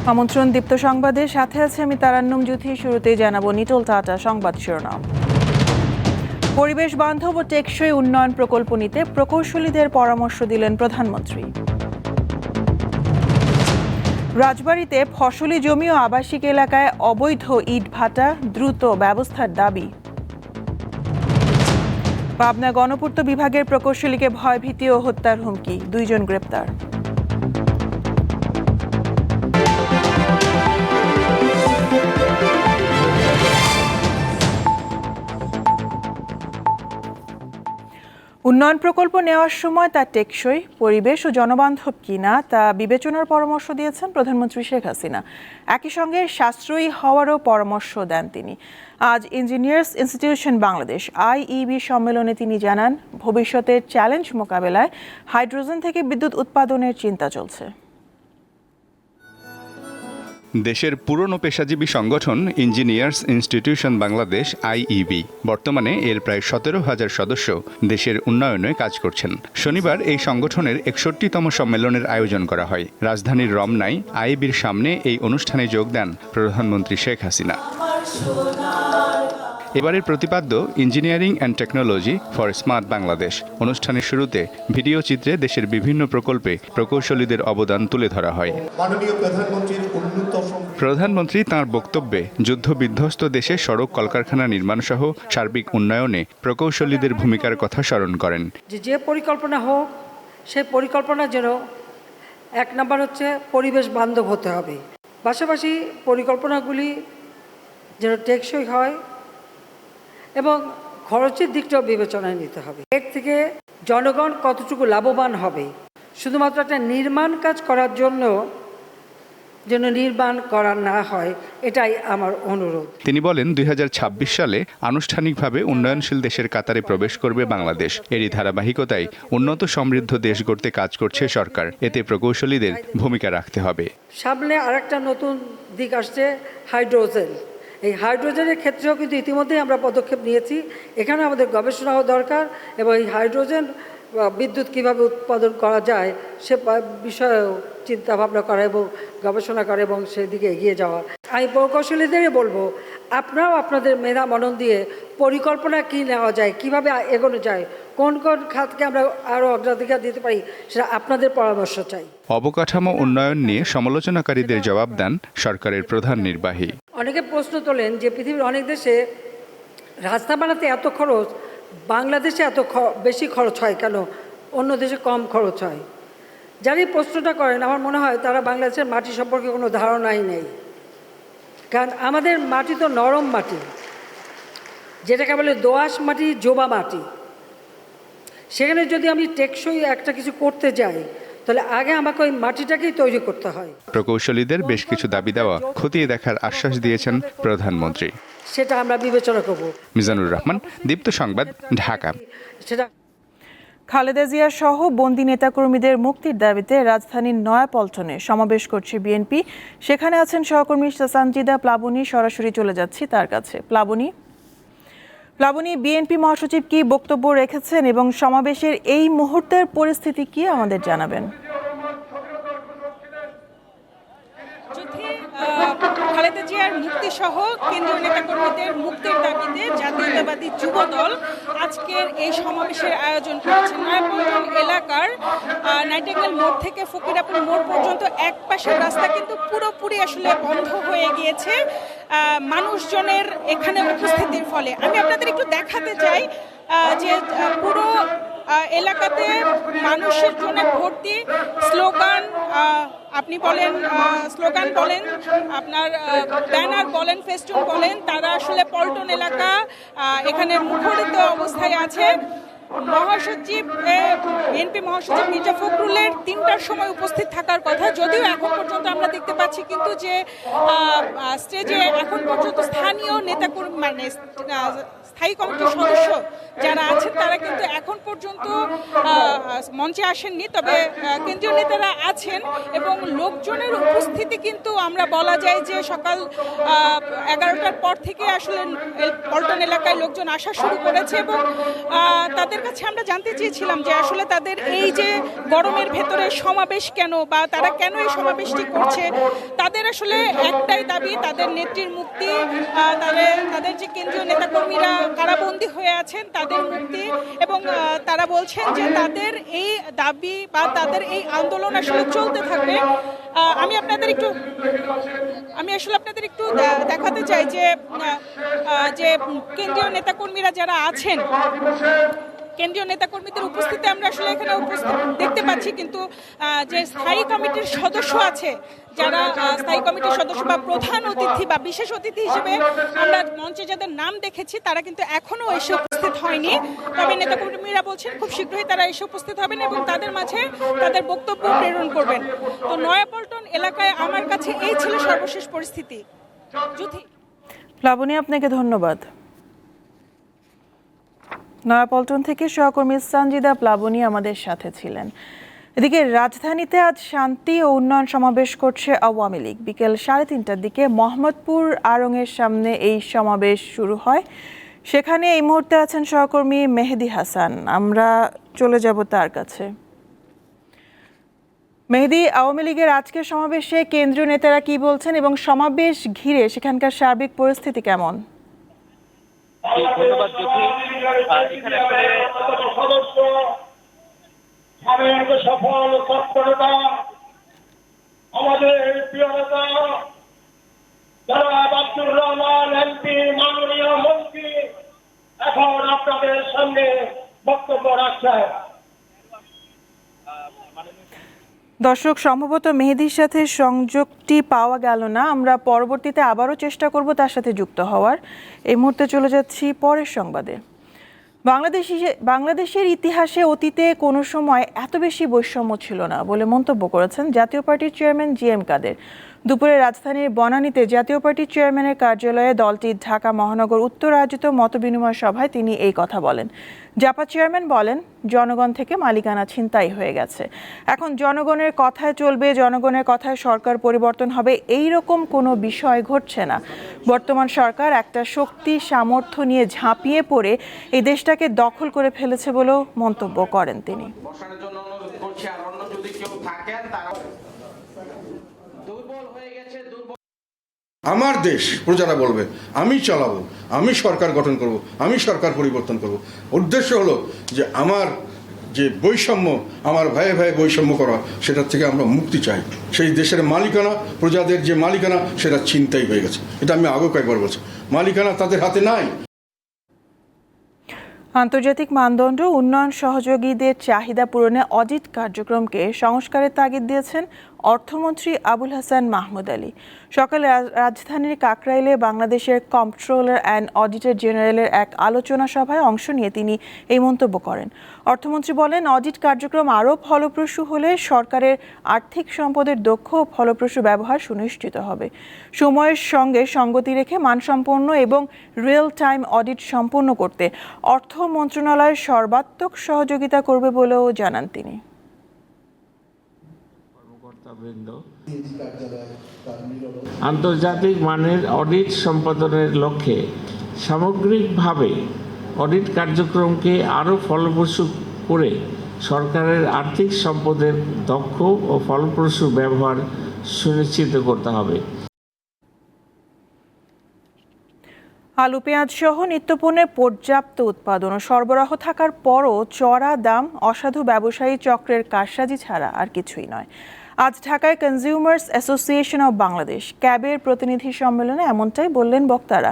আমন্ত্রণ দীপ্ত সংবাদের সাথে আছে আমি তারান্নুম জুথি। শুরুতেই জানাবো নিটোল টাটা সংবাদ শিরোনাম। পরিবেশ বান্ধব ও টেকসই উন্নয়ন প্রকল্প নিতে প্রকৌশলীদের পরামর্শ দিলেন প্রধানমন্ত্রী। রাজবাড়ীতে ফসলি জমি ও আবাসিক এলাকায় অবৈধ ইটভাটা দ্রুত ব্যবস্থার দাবি। পাবনা গণপূর্ত বিভাগের প্রকৌশলীকে ভয়ভীতি ও হত্যার হুমকি, 2 জন গ্রেপ্তার। উন্নয়ন প্রকল্প নেওয়ার সময় তা টেকসই, পরিবেশ ও জনবান্ধব কিনা তা বিবেচনার পরামর্শ দিয়েছেন প্রধানমন্ত্রী শেখ হাসিনা। একই সঙ্গে সাশ্রয়ী হওয়ারও পরামর্শ দেন তিনি। আজ ইঞ্জিনিয়ার্স ইনস্টিটিউশন বাংলাদেশ IEB সম্মেলনে তিনি জানান, ভবিষ্যতের চ্যালেঞ্জ মোকাবেলায় হাইড্রোজেন থেকে বিদ্যুৎ উৎপাদনের চিন্তা চলছে। দেশের পুরনো পেশাজীবী সংগঠন ইঞ্জিনিয়ার্স ইনস্টিটিউশন বাংলাদেশ IEB বর্তমানে এর প্রায় 17,000 সদস্য দেশের উন্নয়নে কাজ করছেন। শনিবার এই সংগঠনের 61তম সম্মেলনের আয়োজন করা হয়। রাজধানীর রমনায় IEBর সামনে এই অনুষ্ঠানে যোগ দেন প্রধানমন্ত্রী শেখ হাসিনা। এবারের প্রতিপাদ্য engineering and technology for smart Bangladesh. অনুষ্ঠানের শুরুতে ভিডিও চিত্রে দেশের বিভিন্ন প্রকল্পে প্রকৌশলীদের অবদান তুলে ধরা হয়। প্রধানমন্ত্রী তাঁর বক্তব্যে যুদ্ধবিধ্বস্ত দেশে সড়ক, কলকারখানা নির্মাণ সহ সার্বিক উন্নয়নে প্রকৌশলীদের ভূমিকার কথা স্মরণ করেন। যে পরিকল্পনা হোক, সেই পরিকল্পনা যেন 1 নম্বর হচ্ছে পরিবেশ বান্ধব হতে হবে, পাশাপাশি পরিকল্পনাগুলি যেন টেকসই হয় এবং খরচের দিকটাও বিবেচনায় নিতে হবে। এর থেকে জনগণ কতটুকু লাভবান হবে, শুধুমাত্র একটা নির্মাণ কাজ করার জন্য যেন নির্মাণ করা না হয়, এটাই আমার অনুরোধ। তিনি বলেন 2026 সালে আনুষ্ঠানিকভাবে উন্নয়নশীল দেশের কাতারে প্রবেশ করবে বাংলাদেশ। এরই ধারাবাহিকতায় উন্নত সমৃদ্ধ দেশ গড়তে কাজ করছে সরকার। এতে প্রকৌশলীদের ভূমিকা রাখতে হবে। সামনে আরেকটা নতুন দিক আসছে, হাইড্রোজেন। এই হাইড্রোজেনের ক্ষেত্রেও কিন্তু ইতিমধ্যেই আমরা পদক্ষেপ নিয়েছি। এখানে আমাদের গবেষণাও দরকার এবং এই হাইড্রোজেন বিদ্যুৎ কীভাবে উৎপাদন করা যায় সে বিষয়েও চিন্তা ভাবনা করা এবং গবেষণা করা এবং সেদিকে এগিয়ে যাওয়া। আমি প্রকৌশলীদেরই বলবো, আপনারাও আপনাদের মেধা মনন দিয়ে পরিকল্পনা কী নেওয়া যায়, কিভাবে এগোনো যায়, কোন কোন খাতকে আমরা আরও অগ্রাধিকার দিতে পারি, সেটা আপনাদের পরামর্শ চাই। অবকাঠামো উন্নয়ন নিয়ে সমালোচনাকারীদের জবাব দেন সরকারের প্রধান নির্বাহী। অনেকে প্রশ্ন তোলেন যে পৃথিবীর অনেক দেশে রাস্তা বানাতে এত খরচ, বাংলাদেশে এত বেশি খরচ হয় কেন, অন্য দেশে কম খরচ হয়। যারা এই প্রশ্নটা করেন, আমার মনে হয় তারা বাংলাদেশের মাটি সম্পর্কে কোনো ধারণাই নেই। কারণ আমাদের মাটি তো নরম মাটি, যেটাকে বলে দোআঁশ মাটি, জোবা মাটি। সেখানে যদি আমি টেকসই একটা কিছু করতে যাই, তাহলে আগে আমাকে ওই মাটিটাকেই তৈরি করতে হয়। প্রকৌশলীদের বেশ কিছু দাবি দেওয়া খতিয়ে দেখার আশ্বাস দিয়েছেন প্রধানমন্ত্রী। সেটা আমরা বিবেচনা করব। মিজানুর রহমান, দীপ্ত সংবাদ, ঢাকা। সেটা খালেদা জিয়া সহ বন্দী নেতাকর্মীদের মুক্তির দাবিতে রাজধানীর নয়াপল্টনে সমাবেশ করছে বিএনপি। সেখানে আছেন সহকর্মী সানজিদা প্লাবনী। সরাসরি চলে যাচ্ছি তার কাছে। প্লাবনী, বিএনপি মহাসচিব কি বক্তব্য রেখেছেন এবং সমাবেশের এই মুহূর্তের পরিস্থিতি কি আমাদের জানাবেন? খালেদা জিয়ার মুক্তি সহ কেন্দ্রীয় নেতাকর্মীদের মুক্তির দাবিতে জাতীয়তাবাদী যুব দল আজকের এই সমাবেশের আয়োজন করেছে। নয়াপল্টন এলাকার নাইটিঙ্গেল মোড় থেকে ফকিরাপুর মোড় পর্যন্ত এক পাশের রাস্তা কিন্তু পুরোপুরি আসলে বন্ধ হয়ে গিয়েছে মানুষজনের এখানে উপস্থিতির ফলে। আমি আপনাদের একটু দেখাতে চাই যে পুরো এলাকাতে মানুষের জন্য ভর্তি। স্লোগান আপনি বলেন, স্লোগান বলেন, আপনার ব্যানার বলেন, ফেস্টুন বলেন, তারা আসলে পল্টন এলাকা এখানে মুখরিত অবস্থায় আছে। মহাসচিব বিএনপি মহাসচিব মির্জা ফখরুলের 3টার সময় উপস্থিত থাকার কথা, যদিও এখন পর্যন্ত আমরা দেখতে পাচ্ছি কিন্তু যে স্টেজে এখন পর্যন্ত স্থানীয় নেতাকর্মী মানে স্থায়ী কমিটির সদস্য যারা আছেন তারা কিন্তু এখন পর্যন্ত মঞ্চে আসেননি, তবে কেন্দ্রীয় নেতারা আছেন এবং লোকজনের উপস্থিতি কিন্তু আমরা বলা যায় যে সকাল 11টার পর থেকে আসলে পল্টন এলাকায় লোকজন আসা শুরু করেছে এবং তাদের কাছে আমরা জানতে চেয়েছিলাম যে আসলে তাদের এই যে গরমের ভেতরে সমাবেশ কেন বা তারা কেন এই সমাবেশটি করছে। তাদের আসলে একটাই দাবি, তাদের নেত্রীর মুক্তি, তাদের যে কেন্দ্রীয় নেতাকর্মীরা কারাবন্দী হয়ে আছেন তাদের মুক্তি, এবং তারা বলছেন যে তাদের এই দাবি বা তাদের এই আন্দোলন আসলে চলতে থাকবে। আমি আসলে আপনাদের একটু দেখাতে চাই যে কেন্দ্রীয় নেতাকর্মীরা যারা আছেন, কেন্দ্রীয় নেতাকর্মীদের উপস্থিতি আমরা আসলে এখানে দেখতে পাচ্ছি, কিন্তু যে স্থায়ী কমিটির সদস্য আছে, যারা স্থায়ী কমিটির সদস্য বা প্রধান অতিথি বা বিশেষ অতিথি হিসেবে আমরা মঞ্চে যাদের নাম দেখেছি তারা কিন্তু এখনো এসে উপস্থিত হয়নি। তবে নেতাকর্মীরা বলছেন খুব শীঘ্রই তারা এসে উপস্থিত হবেন এবং তাদের মাঝে তাদের বক্তব্য প্রেরণ করবেন। তো নয়াপল্টন এলাকায় আমার কাছে এই ছিল সর্বশেষ পরিস্থিতি। জ্যোতি। প্লাবনী, আপনাকে ধন্যবাদ। নয়াপল্টন থেকে সহকর্মী সঞ্জিদা প্লাবনী আমাদের সাথে ছিলেন। এদিকে রাজধানীতে আজ শান্তি ও উন্নয়ন সমাবেশ করছে আওয়ামী লীগ। বিকেল 3:30টার দিকে মোহাম্মদপুর আড়ং-এর সামনে এই সমাবেশ শুরু হয়। সেখানে এই মুহূর্তে আছেন সহকর্মী মেহেদি হাসান, আমরা চলে যাব তার কাছে। মেহেদি, আওয়ামী লীগের আজকের সমাবেশে কেন্দ্রীয় নেতারা কি বলছেন এবং সমাবেশ ঘিরে সেখানকার সার্বিক পরিস্থিতি কেমন? ধন্যবাদ জ্যোতি। এখানে সফল সফলতা আমাদের প্রিয় নেতা জনাব আব্দুর রহমান এমপি, মাননীয় মন্ত্রী এখন আপনাদের সামনে বক্তব্য রাখছেন। দর্শক, সম্ভবত মেহেদির সাথে সংযোগটি পাওয়া গেল না, আমরা পরবর্তীতে আবারও চেষ্টা করব তার সাথে যুক্ত হওয়ার। এই মুহূর্তে চলে যাচ্ছি পরের সংবাদে। বাংলাদেশের ইতিহাসে অতীতে কোনো সময় এত বেশি বৈষম্য ছিল না বলে মন্তব্য করেছেন জাতীয় পার্টির চেয়ারম্যান জি.এম. কাদের। দুপুরে রাজধানীর বনানীতে জাতীয় পার্টির চেয়ারম্যানের কার্যালয়ে দলটির ঢাকা মহানগর উত্তর আয়োজিত মতবিনিময় সভায় তিনি এই কথা বলেন। জাপা চেয়ারম্যান বলেন, জনগণ থেকে মালিকানা ছিনতাই হয়ে গেছে, এখন জনগণের কথায় চলবে, জনগণের কথায় সরকার পরিবর্তন হবে, এই রকম কোনো বিষয় ঘটছে না। বর্তমান সরকার একটা শক্তি সামর্থ্য নিয়ে ঝাঁপিয়ে পড়ে এই দেশটাকে দখল করে ফেলেছে বলেও মন্তব্য করেন তিনি। আমার দেশ প্রজারা বলবে আমি চালাবো, আমি সরকার গঠন করব, আমি সরকার পরিবর্তন করব। উদ্দেশ্য হলো যে আমার যে বৈষম্য, আমার ভাইয়ে ভাইয়ে বৈষম্য করা, সেটার থেকে আমরা মুক্তি চাই। সেই দেশের মালিকানা, প্রজাদের যে মালিকানা, সেটা ছিনতাই হয়ে গেছে। এটা আমি আগেও কয়েকবার বলছি, মালিকানা তাদের হাতে নাই। আন্তর্জাতিক মানদণ্ড উন্নয়ন সহযোগীদের চাহিদা পূরণে অডিট কার্যক্রমকে সংস্কারের তাগিদ দিয়েছেন অর্থমন্ত্রী আবুল হাসান মাহমুদ আলী। সকালে রাজধানীর কাকরাইলে বাংলাদেশের কম্পট্রোলার অ্যান্ড অডিটর জেনারেলের এক আলোচনা সভায় অংশ নিয়ে তিনি এই মন্তব্য করেন। অর্থমন্ত্রী বলেন, অডিট কার্যক্রম আরও ফলপ্রসূ হলে সরকারের আর্থিক সম্পদের দক্ষ ও ফলপ্রসূ ব্যবহার সুনিশ্চিত হবে। সময়ের সঙ্গে সঙ্গতি রেখে মানসম্পন্ন এবং রিয়েল টাইম অডিট সম্পন্ন করতে অর্থ মন্ত্রণালয় সর্বাত্মক সহযোগিতা করবে বলেও জানান তিনি। আন্তর্জাতিক মানের অডিট সম্পাদনের লক্ষ্যে সামগ্রিকভাবে অডিট কার্যক্রমকে আরও ফলপ্রসূ করে সরকারের আর্থিক সম্পদের দক্ষ ও ফলপ্রসূ ব্যবহার সুনিশ্চিত করতে হবে। আলু, পেঁয়াজ সহ নিত্যপণ্যের পর্যাপ্ত উৎপাদন ও সরবরাহ থাকার পরও চড়া দাম অসাধু ব্যবসায়ী চক্রের কারসাজি ছাড়া আর কিছুই নয়। আজ ঢাকায় কনজিউমার্স অ্যাসোসিয়েশন অব বাংলাদেশ ক্যাবের প্রতিনিধি সম্মেলনে এমনটাই বললেন বক্তারা।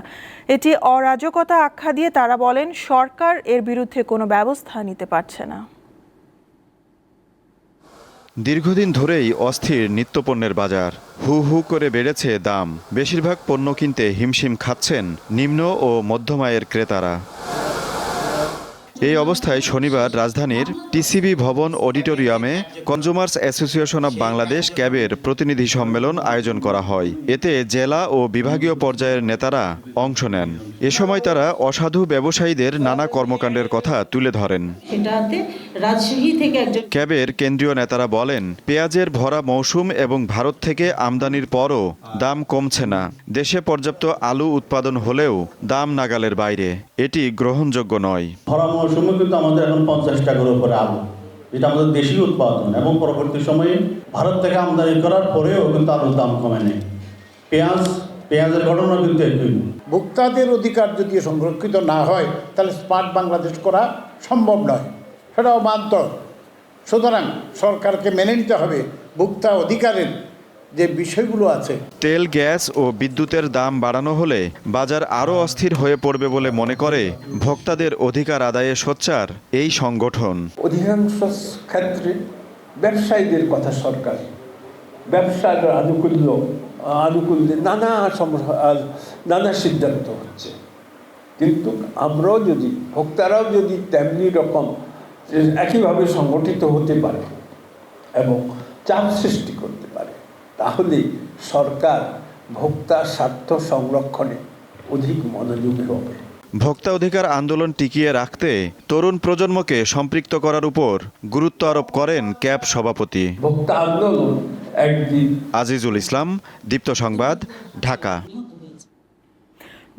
এটি অরাজকতা আখ্যা দিয়ে তারা বলেন, সরকার এর বিরুদ্ধে কোনো ব্যবস্থা নিতে পারছে না। দীর্ঘদিন ধরেই অস্থির নিত্যপণ্যের বাজার। হু হু করে বেড়েছে দাম। বেশিরভাগ পণ্য কিনতে হিমশিম খাচ্ছেন নিম্ন ও মধ্যম আয়ের ক্রেতারা। এই অবস্থায় শনিবার রাজধানীর টিসিবি ভবন অডিটোরিয়ামে কনজুমার্স অ্যাসোসিয়েশন অব বাংলাদেশ ক্যাবের প্রতিনিধি সম্মেলন আয়োজন করা হয়। এতে জেলা ও বিভাগীয় পর্যায়ের নেতারা অংশ নেন। এ সময় তারা অসাধু ব্যবসায়ীদের নানা কর্মকাণ্ডের কথা তুলে ধরেন। ক্যাবের কেন্দ্রীয় নেতারা বলেন, পেঁয়াজের ভরা মৌসুম এবং ভারত থেকে আমদানির পরও দাম কমছে না। দেশে পর্যাপ্ত আলু উৎপাদন হলেও দাম নাগালের বাইরে। এটি গ্রহণযোগ্য নয়। ভরা মৌসুমে কিন্তু আমাদের এখন 50 টাকার উপরে আলু, যেটা আমাদের দেশীয় উৎপাদন, এবং পরবর্তী সময়ে ভারত থেকে আমদানি করার পরেও কিন্তু আলুর দাম কমে নেই। পেঁয়াজের ঘটনা কিন্তু একই। ভোক্তাদের অধিকার যদি সংরক্ষিত না হয় তাহলে স্মার্ট বাংলাদেশ করা সম্ভব নয়, সেটাও মানতে হবে। সুতরাং সরকারকে মেনে নিতে হবে ভোক্তা অধিকারের যে বিষয়গুলো আছে। তেল, গ্যাস ও বিদ্যুতের দাম বাড়ানো হলে বাজার আরও অস্থির হয়ে পড়বে বলে মনে করে ভোক্তাদের অধিকার আদায়ে সোচ্চার এই সংগঠন। অধিকাংশ ক্ষেত্রে ব্যবসায়ীদের কথা সরকার, ব্যবসার আনুকূল্যে নানা সিদ্ধান্ত হচ্ছে, কিন্তু আমরাও যদি ভোক্তারাও যদি তেমনি রকম একইভাবে সংগঠিত হতে পারে এবং চাপ সৃষ্টি করতে পারে, তাহলে সরকার ভোক্তার স্বার্থ সংরক্ষণে অধিক মনোযোগী হবে। ভোক্তা অধিকার আন্দোলন টিকিয়ে রাখতে তরুণ প্রজন্মকে সম্পৃক্ত করার উপর গুরুত্ব আরোপ করেন ক্যাব সভাপতি। ভোক্তা আন্দোলন একদিন। আজিজুল ইসলাম, দীপ্ত সংবাদ, ঢাকা।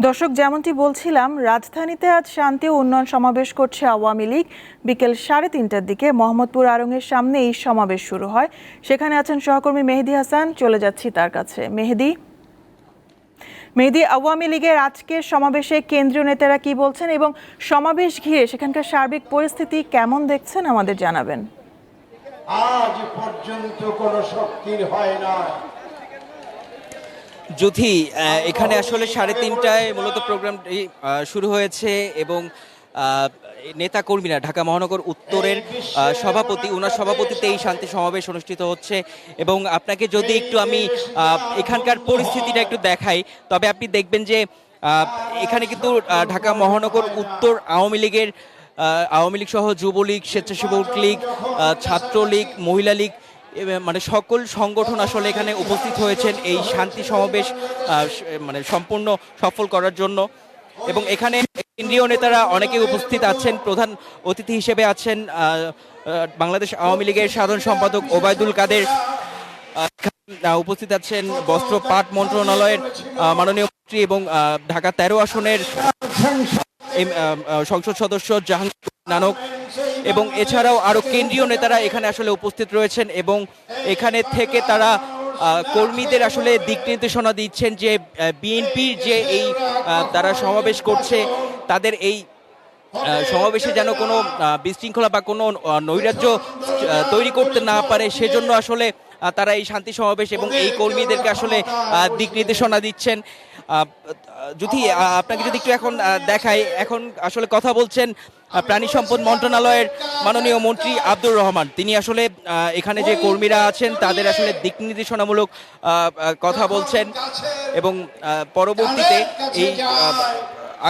দর্শক, যেমনটি বলছিলাম, রাজধানীতে আজ শান্তি ও উন্নয়ন সমাবেশ করছে আওয়ামী লীগ। বিকেল 3:30টার দিকে মোহাম্মদপুর আড়ংয়ের সামনে এই সমাবেশ শুরু হয়। সেখানে আছেন সহকর্মী মেহেদি হাসান, চলে যাচ্ছি তার কাছে। মেহেদি, আওয়ামী লীগের আজকের সমাবেশে কেন্দ্রীয় নেতারা কি বলছেন এবং সমাবেশ ঘিরে সেখানকার সার্বিক পরিস্থিতি কেমন দেখছেন আমাদের জানাবেন। আজ পর্যন্ত কোনো শক্তির হয় না। জ্যোতি, এখানে আসলে 3:30টায় মূলত প্রোগ্রামটি শুরু হয়েছে এবং নেতা কর্মীরা, ঢাকা মহানগর উত্তরের সভাপতি, ওনার সভাপতিতে এই শান্তি সমাবেশ অনুষ্ঠিত হচ্ছে। এবং আপনাকে যদি একটু আমি এখানকার পরিস্থিতিটা একটু দেখাই, তবে আপনি দেখবেন যে এখানে কিন্তু ঢাকা মহানগর উত্তর আওয়ামী লীগ সহ যুবলীগ, স্বেচ্ছাসেবক লীগ, ছাত্রলীগ, মহিলা লীগ, মানে সকল সংগঠন আসলে এখানে উপস্থিত হয়েছেন এই শান্তি সমাবেশ মানে সম্পূর্ণ সফল করার জন্য। এবং এখানে কেন্দ্রীয় নেতারা অনেকে উপস্থিত আছেন। প্রধান অতিথি হিসেবে আছেন বাংলাদেশ আওয়ামী লীগের সাধারণ সম্পাদক ওবায়দুল কাদের, উপস্থিত আছেন বস্ত্র পাট মন্ত্রণালয়ের মাননীয় মন্ত্রী এবং ঢাকা 13 আসনের সংসদ সদস্য জাহাঙ্গীর নানক, এবং এছাড়াও আরো কেন্দ্রীয় নেতারা এখানে আসলে উপস্থিত রয়েছেন। এবং এখানে থেকে তারা কর্মীদের আসলে দিক নির্দেশনা দিচ্ছেন যে বিএনপির যে এই তারা সমাবেশ করছে, তাদের এই সমাবেশে যেন কোনো বিশৃঙ্খলা বা কোনো নৈরাজ্য তৈরি করতে না পারে, সেজন্য আসলে তারা এই শান্তি সমাবেশ এবং এই কর্মীদেরকে আসলে দিক নির্দেশনা দিচ্ছেন। যদি আপনাকে যদি একটু এখন দেখাই, এখন আসলে কথা বলছেন প্রাণী সম্পদ মন্ত্রণালয়ের মাননীয় মন্ত্রী আব্দুর রহমান। তিনি আসলে এখানে যে কর্মীরা আছেন তাদের আসলে দিক নির্দেশনামূলক কথা বলছেন এবং পরবর্তীতে এই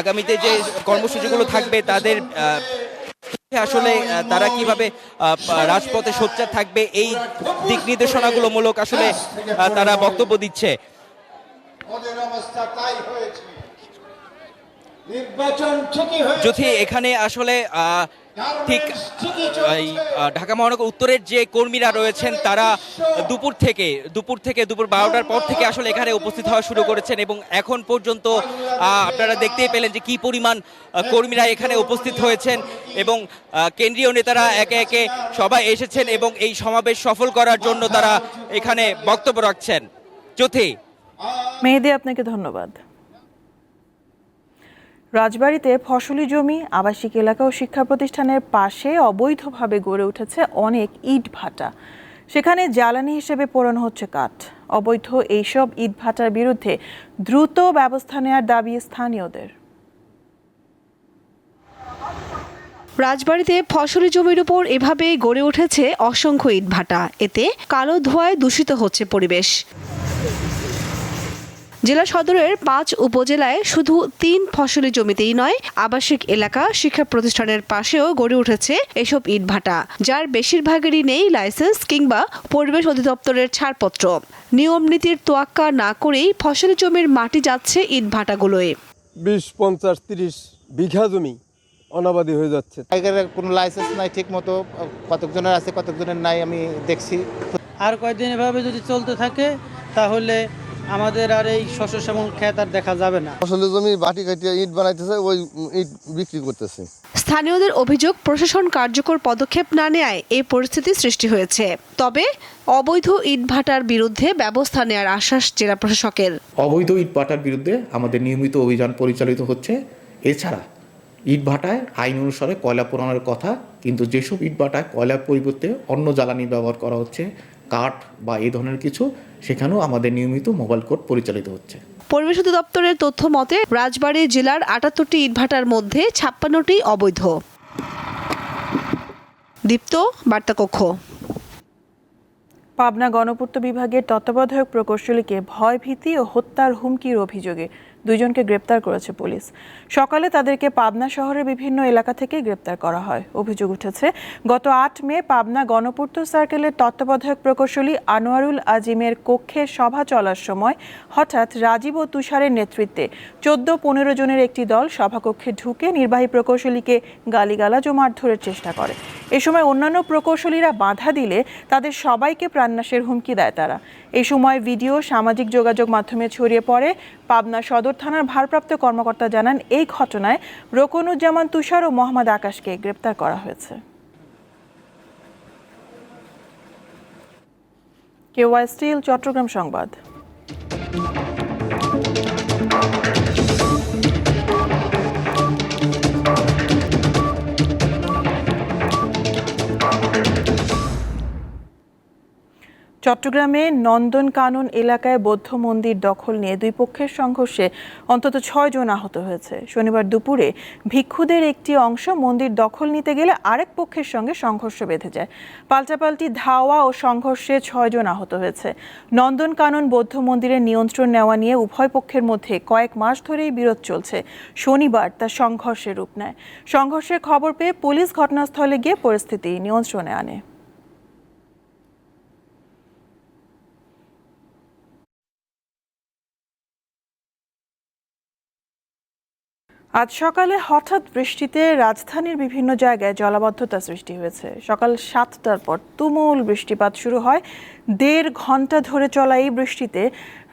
আগামীতে যে কর্মসূচিগুলো থাকবে তাদের আসলে তারা কিভাবে রাজপথে সোচ্চার থাকবে এই দিক নির্দেশনাগুলো মূলক আসলে তারা বক্তব্য দিচ্ছে। যদি এখানে আসলে ঠিক ঢাকা মহানগর উত্তরের যে কর্মীরা রয়েছেন তারা দুপুর থেকে দুপুর 12টার পর থেকে আসলে এখানে উপস্থিত হওয়া শুরু করেছেন এবং এখন পর্যন্ত আপনারা দেখতেই পেলেন যে কি পরিমাণ কর্মীরা এখানে উপস্থিত হয়েছেন এবং কেন্দ্রীয় নেতারা একে একে সবাই এসেছেন এবং এই সমাবেশ সফল করার জন্য তারা এখানে বক্তব্য রাখছেন। জ্যোতি। মেহেদি, আপনাকে ধন্যবাদ। রাজবাড়ীতে ফসলি জমি, আবাসিক এলাকা ও শিক্ষা প্রতিষ্ঠানের পাশে অবৈধভাবে গড়ে উঠেছে অনেক ইট ভাটা। সেখানে জ্বালানি হিসেবে পোড়ানো হচ্ছে কাঠ। অবৈধ এইসব ইট ভাটার বিরুদ্ধে দ্রুত ব্যবস্থা নেওয়ার দাবি স্থানীয়দের। রাজবাড়ীতে ফসলি জমির উপর এভাবে গড়ে উঠেছে অসংখ্য ইটভাটা। এতে কালো ধোঁয়ায় দূষিত হচ্ছে পরিবেশ। জেলা সদরের 5 উপজেলায় শুধু 3 ফসলি জমিতেই নয়, আবাসিক এলাকা, শিক্ষা প্রতিষ্ঠানের পাশেও গড়ে উঠেছে এসব ইটভাটা, যার বেশিরভাগেরই নেই লাইসেন্স কিংবা পরিবেশ অধিদপ্তরের ছাড়পত্র। নিয়ম নীতির তোয়াক্কা না করেই ফসলি জমির মাটি যাচ্ছে ইটভাটাগুলোয়। 20, 50, 30 বিঘা জমি অনাবাদী হয়ে যাচ্ছে। কোনো লাইসেন্স নাই, ঠিক মতো কতজনের আছে কতজনের নাই আমি দেখছি। আর কয়েকদিন এভাবে যদি চলতে থাকে তাহলে আমাদের আর এই শস্য শ্যামল ক্ষেত আর দেখা যাবে না। ফসলি জমি বাটি কাটিয়ে ইট বানাইতেছে, ওই ইট বিক্রি করতেছে। স্থানীয়দের অভিযোগ, প্রশাসন কার্যকর পদক্ষেপ না নেওয়ায় এই পরিস্থিতি সৃষ্টি হয়েছে। তবে অবৈধ ইটভাটার বিরুদ্ধে ব্যবস্থা নেওয়ার আশ্বাস জেলা প্রশাসকের। অবৈধ ইটভাটার বিরুদ্ধে আমাদের নিয়মিত অভিযান পরিচালিত হচ্ছে। এছাড়া ইটভাটায় আইন অনুসারে কয়লা পোড়ানোর কথা, কিন্তু যেসব ইটভাটায় কয়লার পরিবর্তে অন্য জ্বালানি ব্যবহার করা হচ্ছে, কাঠ বা এই ধরনের কিছু, সেখানেও আমাদের নিয়মিত মোবাইল কোর্ট পরিচালিত হচ্ছে। পরিবেশ অধিদপ্তরের তথ্য মতে রাজবাড়ী জেলার 78টি ইটভাটার মধ্যে 56টি অবৈধ। দীপ্ত, বার্তাকক্ষ। পাবনা গণপূর্ত বিভাগের তত্ত্বাবধায়ক প্রকৌশলীকে ভয়ভীতি ও হত্যার হুমকির অভিযোগে 2 জনকে গ্রেপ্তার করেছে পুলিশ। সকালে তাদেরকে পাবনা শহরের বিভিন্ন এলাকা থেকে গ্রেপ্তার করা হয়। অভিযোগ উঠেছে, গত 8 মে পাবনা গণপূর্ত সার্কেলের তত্ত্বাবধায়ক প্রকৌশলী আনোয়ারুল আজিমের কক্ষে সভা চলার সময় হঠাৎ রাজীব ও তুষারের নেতৃত্বে 14-15 জনের একটি দল সভাকক্ষে ঢুকে নির্বাহী প্রকৌশলীকে গালিগালাজ ও মারধরের চেষ্টা করে। এ সময় অন্যান্য প্রকৌশলীরা বাধা দিলে তাদের সবাইকে প্রাণনাশের হুমকি দেয় তারা। এই সময় ভিডিও সামাজিক যোগাযোগ মাধ্যমে ছড়িয়ে পড়ে। পাবনা সদর থানার ভারপ্রাপ্ত কর্মকর্তা জানান, এই ঘটনায় রোকনুজ্জামান তুষার ও মোহাম্মদ আকাশকে গ্রেপ্তার করা হয়েছে। কেওয়াই স্টিল, চট্টগ্রাম সংবাদ। চট্টগ্রামে নন্দনকানন এলাকায় বৌদ্ধ মন্দির দখল নিয়ে 2 পক্ষের সংঘর্ষে অন্তত 6 জন আহত হয়েছে। শনিবার দুপুরে ভিক্ষুদের একটি অংশ মন্দির দখল নিতে গেলে আরেক পক্ষের সঙ্গে সংঘর্ষ বেঁধে যায়। পাল্টাপাল্টি ধাওয়া ও সংঘর্ষে 6 জন আহত হয়েছে। নন্দনকানন বৌদ্ধ মন্দিরের নিয়ন্ত্রণ নেওয়া নিয়ে উভয় পক্ষের মধ্যে কয়েক মাস ধরেই বিরোধ চলছে। শনিবার তা সংঘর্ষের রূপ নেয়। সংঘর্ষের খবর পেয়ে পুলিশ ঘটনাস্থলে গিয়ে পরিস্থিতি নিয়ন্ত্রণে আনে। আজ সকালে হঠাৎ বৃষ্টিতে রাজধানীর বিভিন্ন জায়গায় জলাবদ্ধতা সৃষ্টি হয়েছে। সকাল 7টার পর তুমুল বৃষ্টিপাত শুরু হয়। 1.5 ঘন্টা ধরে চলা এই বৃষ্টিতে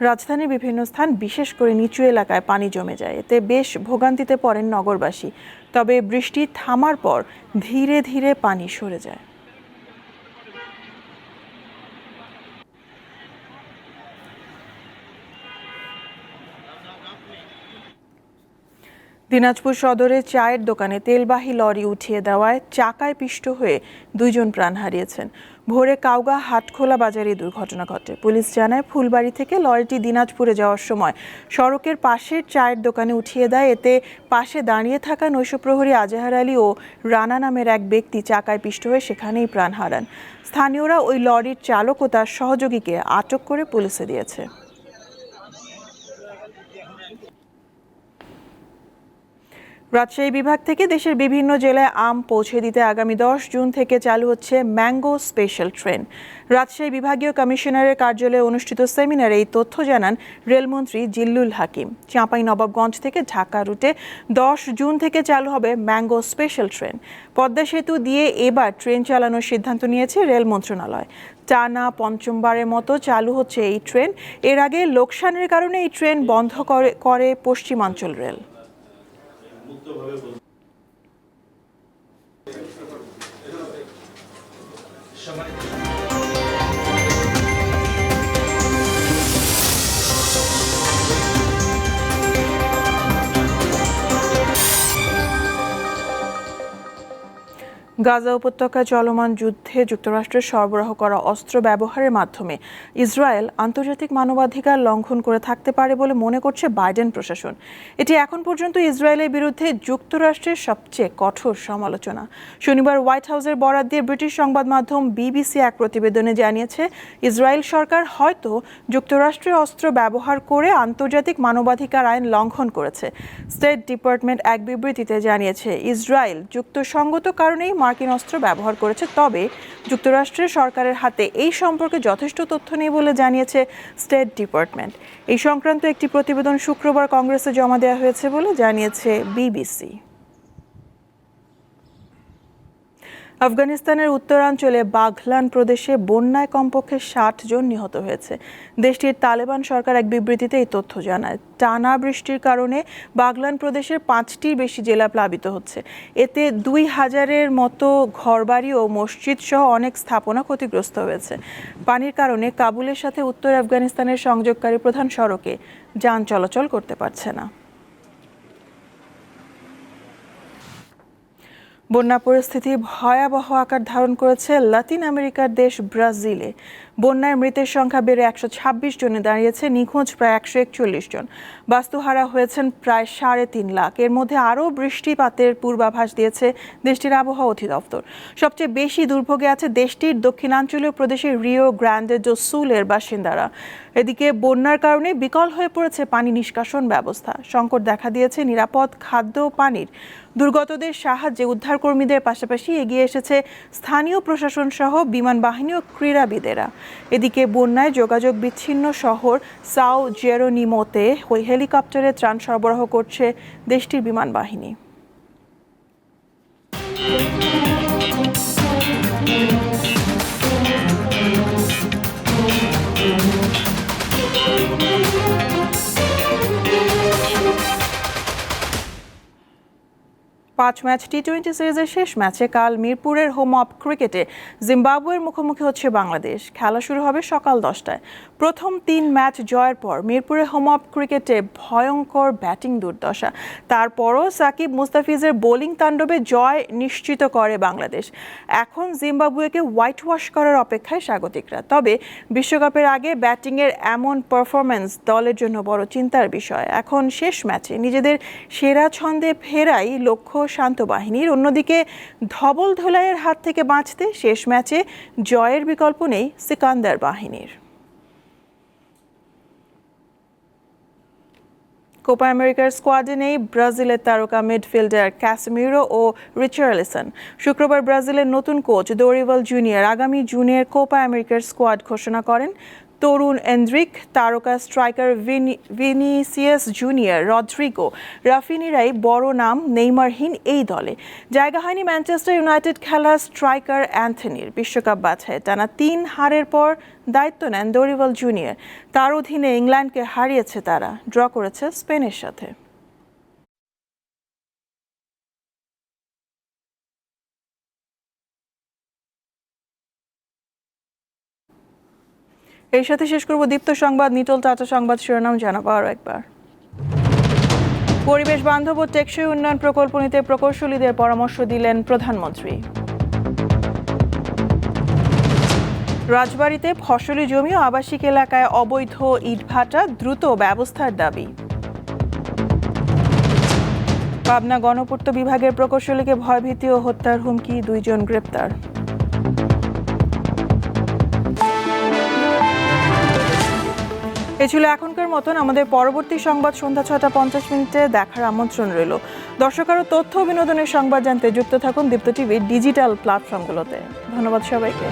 রাজধানীর বিভিন্ন স্থান, বিশেষ করে নিচু এলাকায় পানি জমে যায়। এতে বেশ ভোগান্তিতে পড়েন নগরবাসী। তবে বৃষ্টি থামার পর ধীরে ধীরে পানি সরে যায়। দিনাজপুর সদরে চায়ের দোকানে তেলবাহী লরি উঠিয়ে দেওয়ায় চাকায় পিষ্ট হয়ে 2 জন প্রাণ হারিয়েছেন। ভোরে কাউগা হাটখোলা বাজারে দুর্ঘটনা ঘটে। পুলিশ জানায়, ফুলবাড়ি থেকে লরিটি দিনাজপুরে যাওয়ার সময় সড়কের পাশের চায়ের দোকানে উঠিয়ে দেয়। এতে পাশে দাঁড়িয়ে থাকা নৈশপ্রহরী আজহার আলী ও রানা নামের এক ব্যক্তি চাকায় পিষ্ট হয়ে সেখানেই প্রাণ হারান। স্থানীয়রা ওই লরির চালক ও তার সহযোগীকে আটক করে পুলিশে দিয়েছে। রাজশাহী বিভাগ থেকে দেশের বিভিন্ন জেলায় আম পৌঁছে দিতে আগামী 10 জুন থেকে চালু হচ্ছে ম্যাঙ্গো স্পেশাল ট্রেন। রাজশাহী বিভাগীয় কমিশনারের কার্যালয়ে অনুষ্ঠিত সেমিনারে এই তথ্য জানান রেলমন্ত্রী জিল্লুল হাকিম। চাঁপাইনবাবগঞ্জ থেকে ঢাকা রুটে 10 জুন থেকে চালু হবে ম্যাঙ্গো স্পেশাল ট্রেন। পদ্মা সেতু দিয়ে এবার ট্রেন চালানোর সিদ্ধান্ত নিয়েছে রেল মন্ত্রণালয়। টানা 5মবারের মতো চালু হচ্ছে এই ট্রেন। এর আগে লোকসানের কারণে এই ট্রেন বন্ধ করে পশ্চিমাঞ্চল রেল। গাজা উপত্যকায় চলমান যুদ্ধে যুক্তরাষ্ট্রের সরবরাহ করা অস্ত্র ব্যবহারের মাধ্যমে ইসরায়েল আন্তর্জাতিক মানবাধিকার লঙ্ঘন করে থাকতে পারে বলে মনে করছে বাইডেন প্রশাসন। এটি এখন পর্যন্ত ইসরায়েলের বিরুদ্ধে যুক্তরাষ্ট্রের সবচেয়ে কঠোর সমালোচনা। শনিবার হোয়াইট হাউসের বরাত দিয়ে ব্রিটিশ সংবাদ মাধ্যম বিবিসি এক প্রতিবেদনে জানিয়েছে, ইসরায়েল সরকার হয়তো যুক্তরাষ্ট্রের অস্ত্র ব্যবহার করে আন্তর্জাতিক মানবাধিকার আইন লঙ্ঘন করেছে। স্টেট ডিপার্টমেন্ট এক বিবৃতিতে জানিয়েছে, ইসরায়েল যুক্তিসঙ্গত কারণেই মার্কিন অস্ত্র ব্যবহার করেছে, তবে যুক্তরাষ্ট্রের সরকারের হাতে এই সম্পর্কে যথেষ্ট তথ্য নেই বলে জানিয়েছে স্টেট ডিপার্টমেন্ট। এই সংক্রান্ত একটি প্রতিবেদন শুক্রবার কংগ্রেসে জমা দেওয়া হয়েছে বলে জানিয়েছে বিবিসি। আফগানিস্তানের উত্তরাঞ্চলে বাঘলান প্রদেশে বন্যায় কমপক্ষে 60 জন নিহত হয়েছে। দেশটির তালেবান সরকার এক বিবৃতিতে এই তথ্য জানায়। টানা বৃষ্টির কারণে বাঘলান প্রদেশের 5টির বেশি জেলা প্লাবিত হচ্ছে। এতে 2000-এর মতো ঘরবাড়ি ও মসজিদ সহ অনেক স্থাপনা ক্ষতিগ্রস্ত হয়েছে। পানির কারণে কাবুলের সাথে উত্তর আফগানিস্তানের সংযোগকারী প্রধান সড়কে যান চলাচল করতে পারছে না। বন্যা পরিস্থিতি ভয়াবহ আকার ধারণ করেছে লাতিন আমেরিকার দেশ ব্রাজিলে। বন্যায় মৃতের সংখ্যা বেড়ে 126 জনে দাঁড়িয়েছে, নিখোঁজ প্রায় 141 জন। বাস্তুহারা হয়েছেন প্রায় 3.5 লাখ। এর মধ্যে আরও বৃষ্টিপাতের পূর্বাভাস দিয়েছে দেশটির আবহাওয়া অধিদপ্তর। সবচেয়ে বেশি দুর্ভোগে আছে দেশটির দক্ষিণাঞ্চলীয় প্রদেশের রিও গ্র্যান্ডে দো সুলের বাসিন্দারা। এদিকে বন্যার কারণে বিকল হয়ে পড়েছে পানি নিষ্কাশন ব্যবস্থা। সংকট দেখা দিয়েছে নিরাপদ খাদ্য ও পানির। দুর্গতদের সাহায্যে উদ্ধারকর্মীদের পাশাপাশি এগিয়ে এসেছে স্থানীয় প্রশাসন সহ বিমান বাহিনী ও ক্রীড়াবিদেরা। এদিকে বন্যায় যোগাযোগ বিচ্ছিন্ন শহর সাও জেরোনিমোতে হেলিকপ্টারে ত্রাণ সরবরাহ করছে দেশটির বিমান বাহিনী। পাঁচ ম্যাচ টি-20 সিরিজের শেষ ম্যাচে কাল মিরপুরের হোম অফ ক্রিকেটে জিম্বাবুয়ের মুখোমুখি হচ্ছে বাংলাদেশ। খেলা শুরু হবে সকাল 10টায়। প্রথম 3 ম্যাচ জয়ের পর মিরপুরের হোম অফ ক্রিকেটে ভয়ঙ্কর ব্যাটিং দুর্দশা। তারপরও সাকিব মুস্তাফিজের বোলিং তাণ্ডবে জয় নিশ্চিত করে বাংলাদেশ। এখন জিম্বাবুয়েকে হোয়াইট ওয়াশ করার অপেক্ষায় স্বাগতিকরা। তবে বিশ্বকাপের আগে ব্যাটিংয়ের এমন পারফরম্যান্স দলের জন্য বড় চিন্তার বিষয়। এখন শেষ ম্যাচে নিজেদের সেরা ছন্দে ফেরাই লক্ষ্য শান্ত বাহিনীর। অন্যদিকে ধবল ধোলাইয়ের হাত থেকে বাঁচতে শেষ ম্যাচে জয়ের বিকল্প নেই সিকান্দার বাহিনীর। কোপা আমেরিকার স্কোয়াডে নেই ব্রাজিলের তারকা মিডফিল্ডার ক্যাসেমিরো ও রিচার্লিসন। শুক্রবার ব্রাজিলের নতুন কোচ দোরিভাল জুনিয়র আগামী জুনের কোপা আমেরিকার স্কোয়াড ঘোষণা করেন। তরুণ এন্ড্রিক, তারকা স্ট্রাইকার ভিনিসিয়াস জুনিয়র, রদ্রিগো, রাফিনিরাই বড় নাম নেইমারহীন এই দলে। জায়গা হয়নি ম্যানচেস্টার ইউনাইটেড খেলা স্ট্রাইকার অ্যান্থনির। বিশ্বকাপ বাছাই টানা 3 হারের পর দায়িত্ব নেন দোরিভাল জুনিয়র। তার অধীনে ইংল্যান্ডকে হারিয়েছে তারা, ড্র করেছে স্পেনের সাথে। এর সাথে শেষ করব দীপ্ত সংবাদ। নিটল টাটা সংবাদ শিরোনাম জানাবো আরও একবার। পরিবেশ বান্ধব ও টেকসই উন্নয়ন প্রকল্প নিতে প্রকৌশলীদের পরামর্শ দিলেন প্রধানমন্ত্রী। রাজবাড়ীতে ফসলি জমি ও আবাসিক এলাকায় অবৈধ ইটভাটা, দ্রুত ব্যবস্থার দাবি। পাবনা গণপূর্ত বিভাগের প্রকৌশলীকে ভয়ভীতি ও হত্যার হুমকি, 2 জন গ্রেপ্তার। এ ছিল এখনকার মতন। আমাদের পরবর্তী সংবাদ সন্ধ্যা 6:50 দেখার আমন্ত্রণ রইল। দর্শক আরও তথ্য ও বিনোদনের সংবাদ জানতে যুক্ত থাকুন দীপ্ত টিভির ডিজিটাল প্ল্যাটফর্মগুলোতে। ধন্যবাদ সবাইকে।